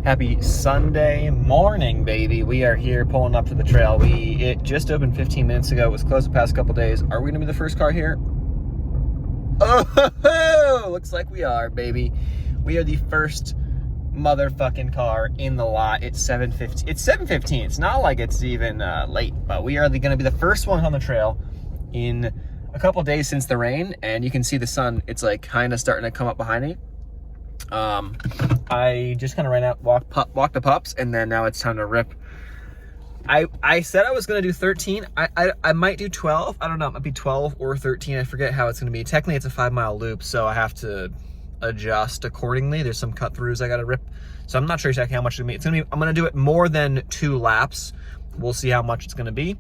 Happy Sunday morning, baby. We are here pulling up to the trail. It just opened 15 minutes ago. It was closed the past couple days. Are we gonna be the first car here? Oh, looks like we are, baby. We are the first motherfucking car in the lot. It's 7:15. It's 7:15. It's not like it's even late, but we are gonna be the first one on the trail in a couple days since the rain, and you can see the sun. It's like kind of starting to come up behind me. I just kind of ran out, walked the pups, and then now it's time to rip. I said I was going to do 13. I might do 12. I don't know. It might be 12 or 13. I forget how it's going to be. Technically, it's a 5-mile loop, so I have to adjust accordingly. There's some cut throughs I got to rip, so I'm not sure exactly how much it's going to be. I'm going to do it more than 2 laps. We'll see how much it's going to be.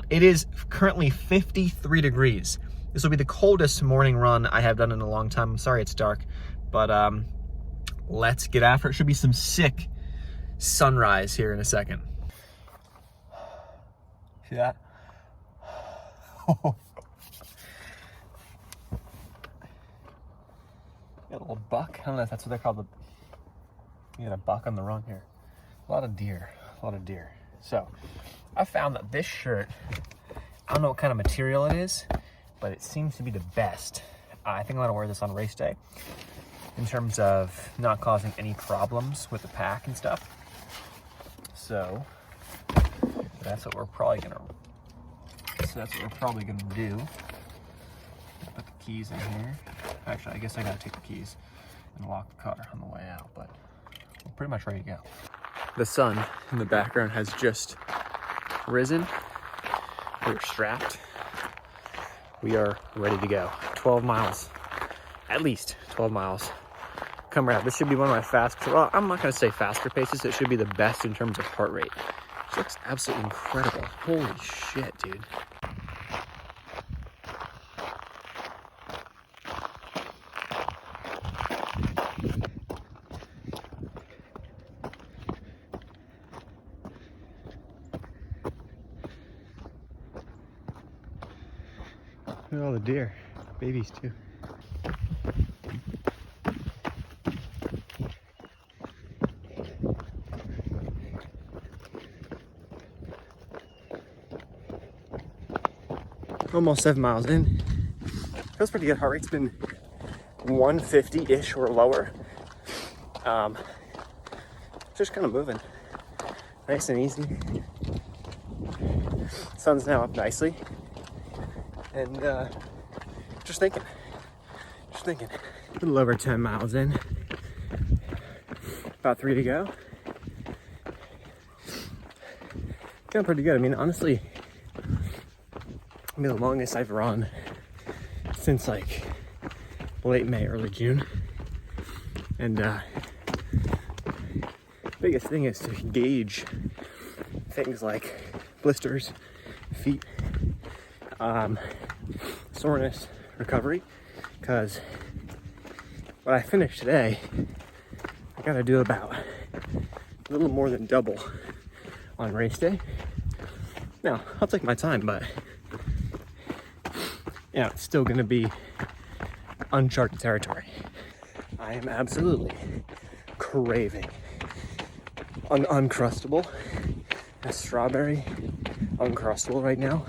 It is currently 53 degrees. This will be the coldest morning run I have done in a long time. I'm sorry it's dark, but let's get after it. Should be some sick sunrise here in a second. See that? Got a little buck. I don't know if that's what they're called. You got a buck on the run here. A lot of deer. So I found that this shirt, I don't know what kind of material it is, but it seems to be the best. I think I'm gonna wear this on race day, in terms of not causing any problems with the pack and stuff. So that's what we're probably gonna do. Put the keys in here. Actually, I guess I gotta take the keys and lock the car on the way out, but we're pretty much ready to go. The sun in the background has just risen. We're strapped. We are ready to go. 12 miles, at least 12 miles. Come right out. This should be one of my faster, well, I'm not gonna say faster paces. It should be the best in terms of heart rate. It looks absolutely incredible. Holy shit, dude. Look at all the deer, babies too. Almost 7 miles in. Feels pretty good. Heart rate's been 150-ish or lower. Just kind of moving. Nice and easy. Sun's now up nicely. And just thinking. A little over 10 miles in. About 3 to go. Feeling pretty good. I mean, honestly, the longest I've run since like late May, early June. And biggest thing is to gauge things like blisters, feet, soreness, recovery, because what I finished today, I gotta do about a little more than double on race day. Now, I'll take my time, but yeah, it's still gonna be uncharted territory. I am absolutely craving an Uncrustable, a strawberry Uncrustable right now.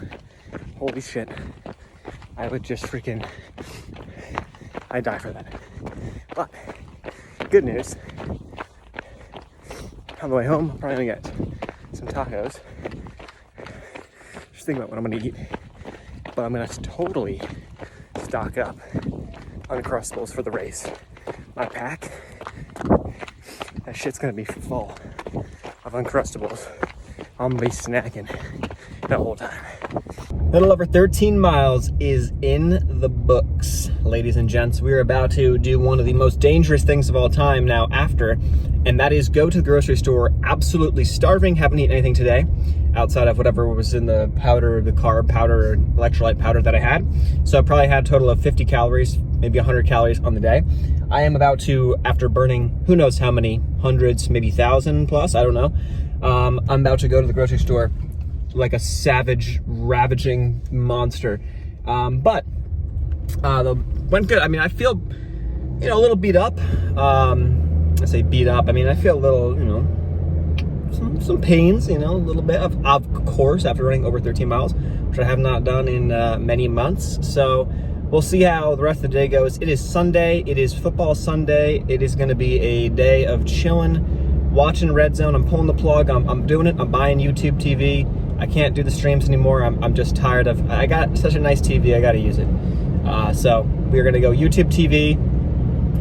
Holy shit. I would just freaking, I'd die for that. But good news, on the way home, I'm probably gonna get some tacos. Just think about what I'm gonna eat. But I'm gonna totally stock up Uncrustables for the race. My pack, that shit's gonna be full of Uncrustables. I'm gonna be snacking the whole time. Little over 13 miles is in the books, ladies and gents. We're about to do one of the most dangerous things of all time now after, and that is go to the grocery store absolutely starving, haven't eaten anything today, outside of whatever was in the powder, the carb powder, or electrolyte powder that I had. So I probably had a total of 50 calories, maybe 100 calories on the day. I am about to, after burning who knows how many, hundreds, maybe 1,000 plus, I don't know. I'm about to go to the grocery store like a savage, ravaging monster. But went good. I mean, I feel, a little beat up. I say beat up. I mean, I feel a little, you know, some pains, you know, a little bit of course, after running over 13 miles, which I have not done in many months. So we'll see how the rest of the day goes. It is Sunday. It is football Sunday. It is going to be a day of chilling, watching Red Zone. I'm pulling the plug. I'm doing it. I'm buying YouTube TV. I can't do the streams anymore. I'm just tired of, I got such a nice TV. I got to use it. So we're going to go YouTube TV,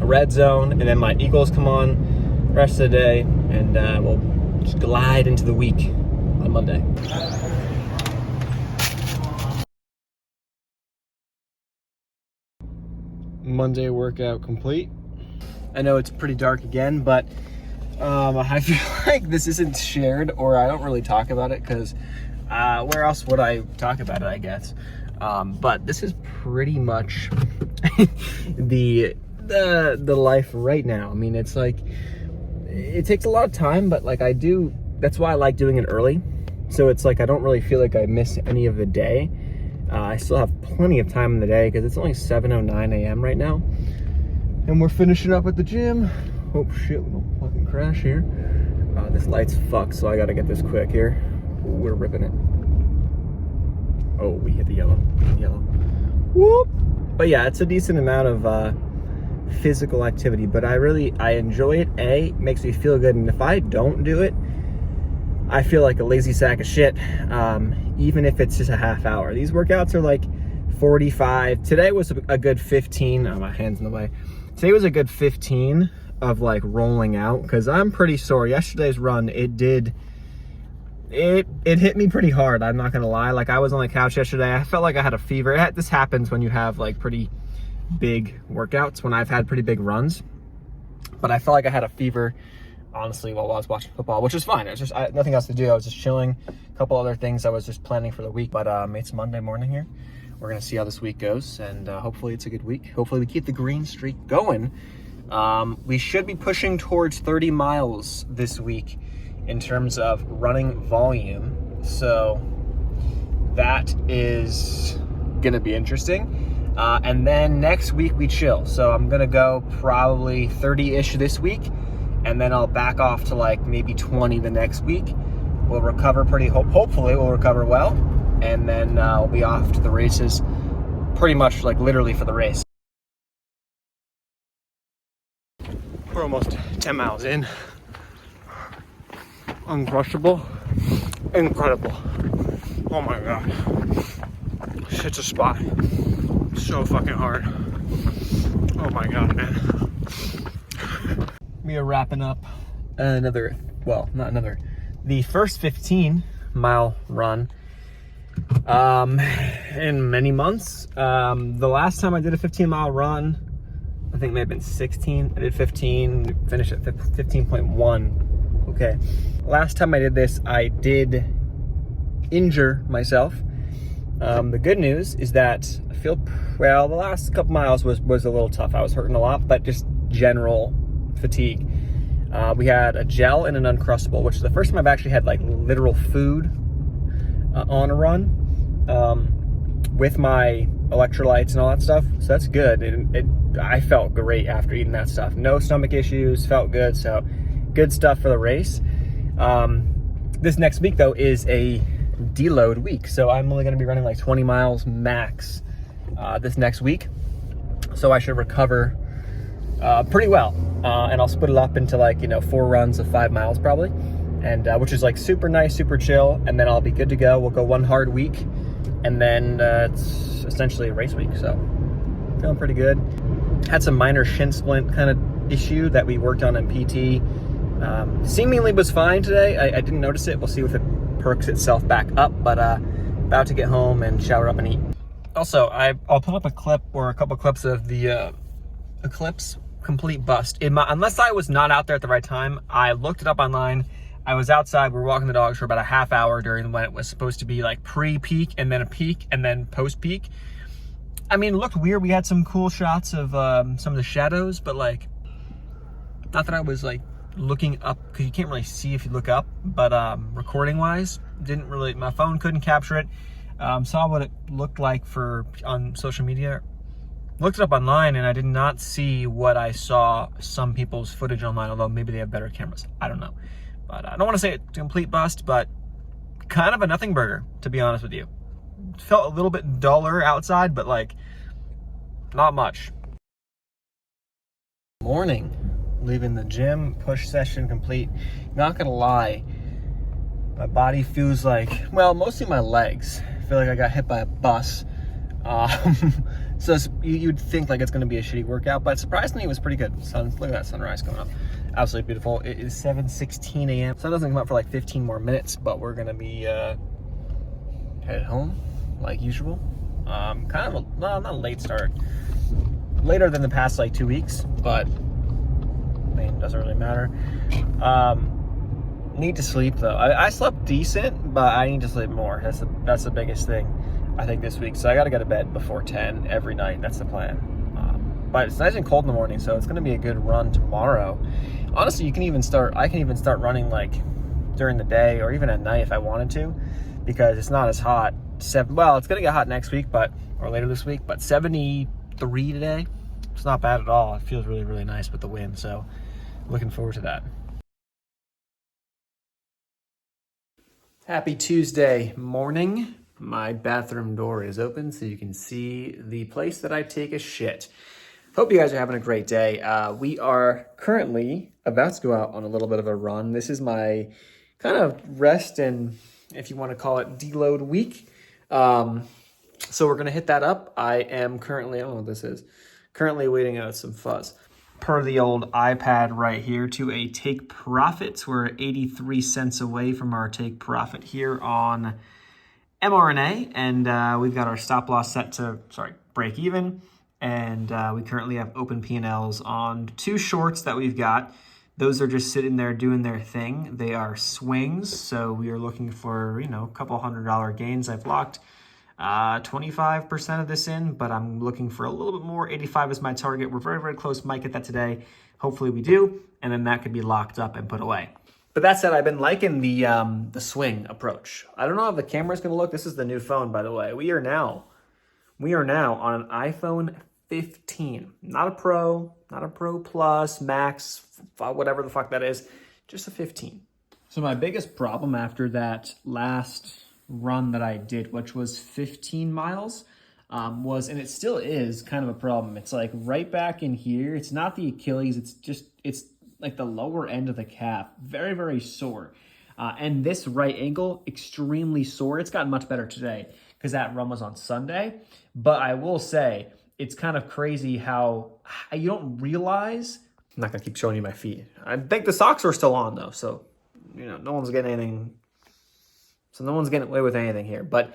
Red Zone, and then my Eagles come on rest of the day, and we'll just glide into the week on Monday. Monday workout complete. I know it's pretty dark again, but I feel like this isn't shared, or I don't really talk about it, because where else would I talk about it, I guess. But this is pretty much the life right now. I mean, it's like, it takes a lot of time, but like that's why I like doing it early. So it's like, I don't really feel like I miss any of the day. I still have plenty of time in the day because it's only 7:09 a.m. right now. And we're finishing up at the gym. Oh shit, we don't fucking crash here. This light's fucked, so I gotta get this quick here. Ooh, we're ripping it. Oh, we hit the yellow. Whoop! But yeah, it's a decent amount of physical activity, but I enjoy it. It makes me feel good, and if I don't do it, I feel like a lazy sack of shit, even if it's just a half hour. These workouts are like 45. Today was a good 15. Oh, my hand's in the way. Today was a good 15 of like rolling out, because I'm pretty sore. Yesterday's run, it hit me pretty hard. I'm not gonna lie. Like, I was on the couch yesterday. I felt like I had a fever. This happens when you have like pretty big workouts, when I've had pretty big runs. But I felt like I had a fever, honestly, while I was watching football, which is fine. It's just nothing else to do. I was just chilling. A couple other things I was just planning for the week. But it's Monday morning here. We're gonna see how this week goes, and hopefully it's a good week. Hopefully we keep the green streak going. We should be pushing towards 30 miles this week in terms of running volume. So that is gonna be interesting. And then next week we chill. So I'm gonna go probably 30-ish this week, and then I'll back off to like maybe 20 the next week. We'll recover hopefully we'll recover well, and then we'll be off to the races, pretty much like literally for the race. We're almost 10 miles in. Uncrushable, incredible. Oh my god, shit's a spot. So fucking hard. Oh my god, man. We are wrapping up the first 15-mile run in many months. The last time I did a 15-mile run, I think it may have been 16. I did 15, finished at 15.1. Okay. Last time I did this, I did injure myself. The good news is that I feel, well, the last couple miles was a little tough. I was hurting a lot, but just general fatigue. We had a gel and an Uncrustable, which is the first time I've actually had like literal food on a run with my electrolytes and all that stuff. So that's good. I felt great after eating that stuff. No stomach issues, felt good. So good stuff for the race. This next week though is a deload week. So I'm only going to be running like 20 miles max this next week. So I should recover pretty well. And I'll split it up into like, 4 runs of 5 miles probably. And which is like super nice, super chill. And then I'll be good to go. We'll go one hard week. And then it's essentially a race week. So feeling pretty good. Had some minor shin splint kind of issue that we worked on in PT. Seemingly was fine today. I didn't notice it. We'll see if it perks itself back up, but about to get home and shower up and eat. Also, I'll put up a clip or a couple clips of the Eclipse complete bust. Unless I was not out there at the right time, I looked it up online. I was outside, we were walking the dogs for about a half hour during when it was supposed to be like pre-peak and then a peak and then post-peak. I mean, it looked weird. We had some cool shots of some of the shadows, but like, not that I was like looking up, because you can't really see if you look up, but recording wise, didn't really, my phone couldn't capture it. Saw what it looked like on social media. looked it up online and I did not see what I saw some people's footage online, although maybe they have better cameras. I don't know. But I don't want to say it's a complete bust, but kind of a nothing burger, to be honest with you. Felt a little bit duller outside, but like not much. Morning, leaving the gym, push session complete. Not gonna lie, my body feels like, well, mostly my legs. I feel like I got hit by a bus. So you'd think like it's gonna be a shitty workout, but surprisingly it was pretty good. Look at that sunrise coming up. Absolutely beautiful. It is 7:16 a.m. Sun doesn't come up for like 15 more minutes, but we're gonna be headed home like usual. Kind of a, well, not a late start. Later than the past like 2 weeks, but I mean, doesn't really matter. Need to sleep though. I slept decent, but I need to sleep more. That's the biggest thing I think this week. So I got to go to bed before 10 every night. That's the plan. But it's nice and cold in the morning, so it's going to be a good run tomorrow. Honestly, I can even start running like during the day or even at night if I wanted to, because it's not as hot. Well, it's going to get hot next week, or later this week, but 73 today. It's not bad at all. It feels really, really nice with the wind, so looking forward to that. Happy Tuesday morning. My bathroom door is open so you can see the place that I take a shit. Hope you guys are having a great day. We are currently about to go out on a little bit of a run. This is my kind of rest and, if you want to call it, deload week. So we're going to hit that up. I am currently, I don't know what this is, currently waiting out some fuzz. Per the old iPad right here to a take profit. We're 83 cents away from our take profit here on mRNA, and we've got our stop loss set to, break even. And we currently have open P&Ls on 2 shorts that we've got. Those are just sitting there doing their thing. They are swings, so we are looking for, a couple $100 gains. I've locked 25% of this in, but I'm looking for a little bit more. 85 is my target. We're very, very close. Might get that today. Hopefully we do, and then that could be locked up and put away. But that said, I've been liking the swing approach. I don't know how the camera's going to look. This is the new phone, by the way. We are now on an iPhone 15. Not a Pro, not a Pro Plus, Max, whatever the fuck that is. Just a 15. So my biggest problem after that last run that I did, which was 15 miles, was, and it still is kind of a problem. It's like right back in here. It's not the Achilles. It's like the lower end of the calf. Very, very sore. And this right ankle, extremely sore. It's gotten much better today because that run was on Sunday. But I will say, it's kind of crazy how you don't realize. I'm not going to keep showing you my feet. I think the socks are still on though. So, no one's getting anything. So no one's getting away with anything here. But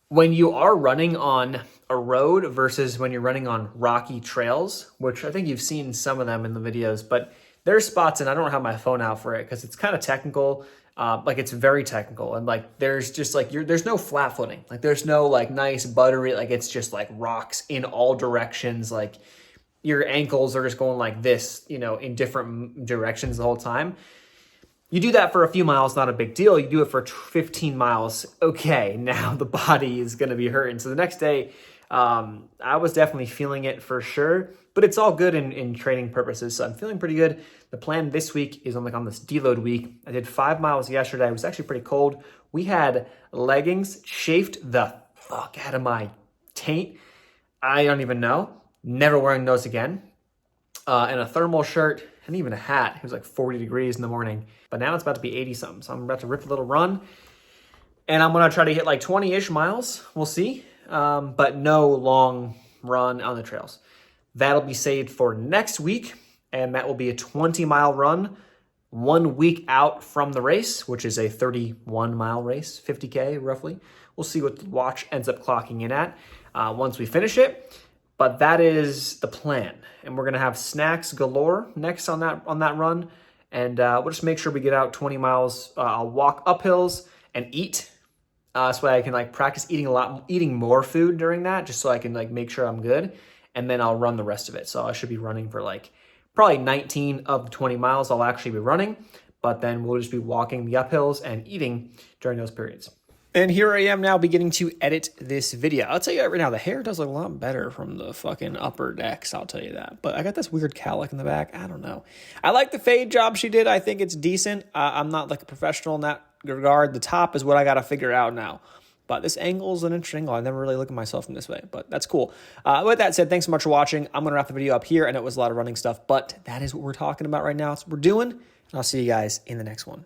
when you are running on a road versus when you're running on rocky trails, which I think you've seen some of them in the videos, but there's spots, and I don't have my phone out for it because it's kind of technical. Like it's very technical, and like there's just like there's no flat footing. Like there's no like nice buttery, like it's just like rocks in all directions. Like your ankles are just going like this, in different directions the whole time. You do that for a few miles, not a big deal. You do it for 15 miles. Okay, now the body is going to be hurting. So the next day, I was definitely feeling it for sure, but it's all good in training purposes. So I'm feeling pretty good. The plan this week is on this deload week. I did 5 miles yesterday. It was actually pretty cold. We had leggings chafed the fuck out of my taint. I don't even know. Never wearing those again. And a thermal shirt and even a hat. It was like 40 degrees in the morning, but now it's about to be 80 something. So I'm about to rip a little run, and I'm going to try to hit like 20-ish miles. We'll see. But no long run on the trails. That'll be saved for next week. And that will be a 20-mile run 1 week out from the race, which is a 31-mile race, 50K roughly. We'll see what the watch ends up clocking in at once we finish it. But that is the plan. And we're going to have snacks galore next on that run. And we'll just make sure we get out 20 miles. I'll walk up hills and eat. So I can like practice eating more food during that, just so I can like make sure I'm good. And then I'll run the rest of it. So I should be running for like probably 19 of the 20 miles I'll actually be running. But then we'll just be walking the uphills and eating during those periods. And here I am now beginning to edit this video. I'll tell you right now, the hair does look a lot better from the fucking upper decks, I'll tell you that. But I got this weird cowlick in the back. I don't know. I like the fade job she did. I think it's decent. I'm not like a professional in that regard. The top is what I got to figure out now. But this angle is an interesting angle. I never really look at myself in this way, but that's cool. With that said, thanks so much for watching. I'm going to wrap the video up here. I know it was a lot of running stuff, but that is what we're talking about right now. That's what we're doing. And I'll see you guys in the next one.